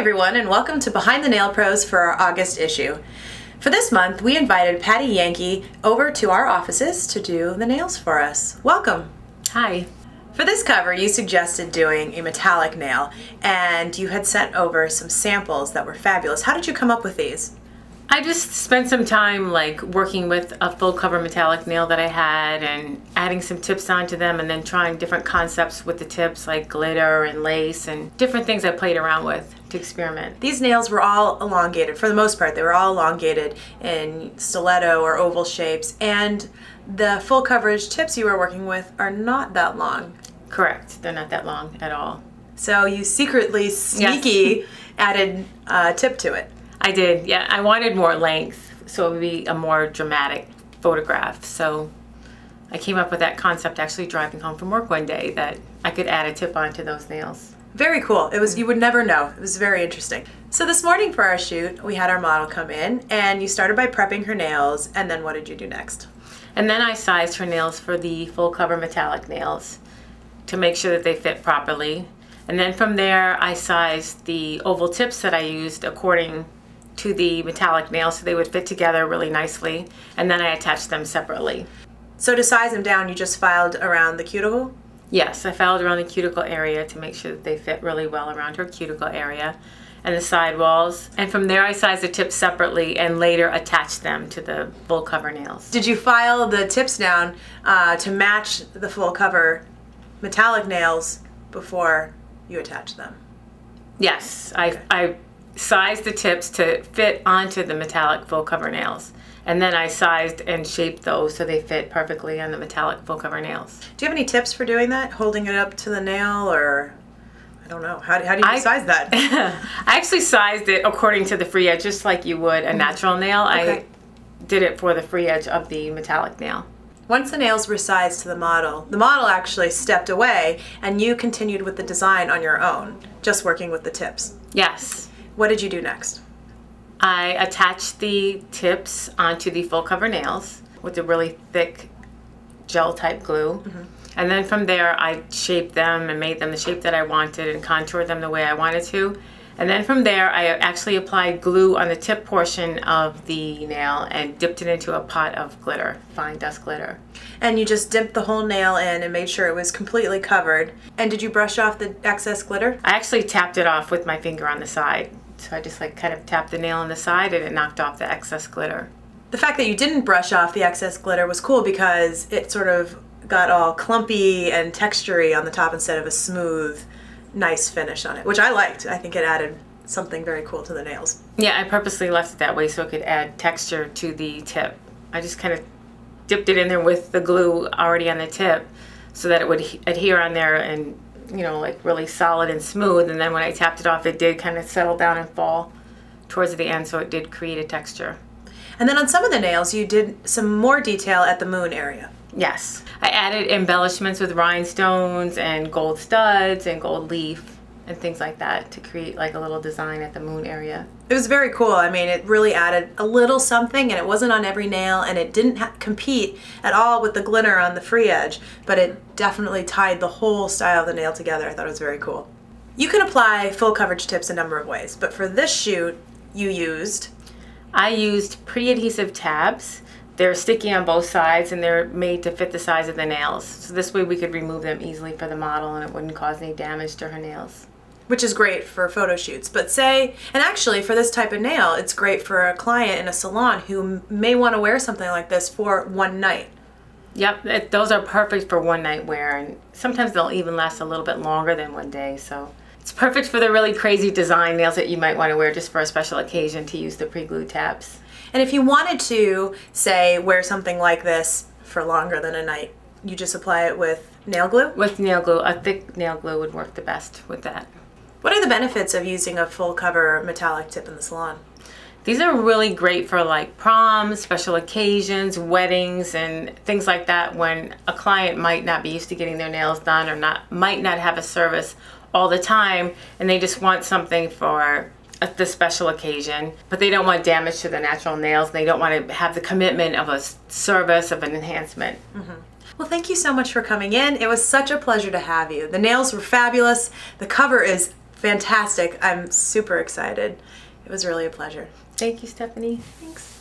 everyone, and welcome to Behind the Nail Pros for our August issue. For this month, we invited Patty Yankee over to our offices to do the nails for us. Welcome. Hi. For this cover, you suggested doing a metallic nail, and you had sent over some samples that were fabulous. How did you come up with these? I just spent some time working with a full cover metallic nail that I had and adding some tips onto them and then trying different concepts with the tips like glitter and lace and different things I played around with to experiment. These nails were all elongated. For the most part, they were all elongated in stiletto or oval shapes, and the full coverage tips you were working with are not that long. Correct. They're not that long at all. So you secretly, sneaky, added a tip to it. I did, yeah. I wanted more length, so it would be a more dramatic photograph. So I came up with that concept actually driving home from work one day, that I could add a tip onto those nails. Very cool. It was, you would never know. It was very interesting. So this morning for our shoot, we had our model come in, and you started by prepping her nails, and then what did you do next? And then I sized her nails for the full cover metallic nails to make sure that they fit properly. And then from there, I sized the oval tips that I used according to the metallic nails so they would fit together really nicely, and then I attached them separately. So to size them down, you just filed around the cuticle? Yes, I filed around the cuticle area to make sure that they fit really well around her cuticle area and the side walls. And from there I sized the tips separately and later attached them to the full cover nails. Did you file the tips down to match the full cover metallic nails before you attached them? Yes, I sized the tips to fit onto the metallic full cover nails, and then I sized and shaped those so they fit perfectly on the metallic full cover nails. Do you have any tips for doing that? Holding it up to the nail, or I don't know, how do you size that? I actually sized it according to the free edge, just like you would a natural nail. Okay. I did it for the free edge of the metallic nail. Once the nails were sized to the model actually stepped away and you continued with the design on your own, just working with the tips. Yes. What did you do next? I attached the tips onto the full cover nails with a really thick gel type glue. And then from there I shaped them and made them the shape that I wanted and contoured them the way I wanted to. And then from there I actually applied glue on the tip portion of the nail and dipped it into a pot of glitter, fine dust glitter. And you just dipped the whole nail in and made sure it was completely covered. And did you brush off the excess glitter? I actually tapped it off with my finger on the side. So I just kind of tapped the nail on the side and it knocked off the excess glitter. The fact that you didn't brush off the excess glitter was cool because it sort of got all clumpy and textury on the top instead of a smooth, nice finish on it, which I liked. I think it added something very cool to the nails. Yeah, I purposely left it that way so it could add texture to the tip. I just kind of dipped it in there with the glue already on the tip so that it would adhere on there and, you know, like really solid and smooth. And then when I tapped it off, it did kind of settle down and fall towards the end, so it did create a texture. And then on some of the nails, you did some more detail at the moon area. Yes. I added embellishments with rhinestones and gold studs and gold leaf and things like that to create like a little design at the moon area. It was very cool. I mean, it really added a little something, and it wasn't on every nail, and it didn't compete at all with the glitter on the free edge, but it definitely tied the whole style of the nail together. I thought it was very cool. You can apply full coverage tips a number of ways, but for this shoot, I used pre-adhesive tabs. They're sticky on both sides and they're made to fit the size of the nails. So this way we could remove them easily for the model and it wouldn't cause any damage to her nails. Which is great for photo shoots. But say, and actually for this type of nail, it's great for a client in a salon who may want to wear something like this for one night. Yep, those are perfect for one night wear, and sometimes they'll even last a little bit longer than one day. So it's perfect for the really crazy design nails that you might want to wear just for a special occasion to use the pre-glue tabs. And if you wanted to, say, wear something like this for longer than a night, you just apply it with nail glue? With nail glue. A thick nail glue would work the best with that. What are the benefits of using a full cover metallic tip in the salon? These are really great for like proms, special occasions, weddings, and things like that when a client might not be used to getting their nails done or might not have a service all the time, and they just want something for the special occasion, but they don't want damage to the natural nails. They don't want to have the commitment of a service, of an enhancement. Well, thank you so much for coming in. It was such a pleasure to have you. The nails were fabulous. The cover is fantastic. I'm super excited. It was really a pleasure. Thank you, Stephanie. Thanks.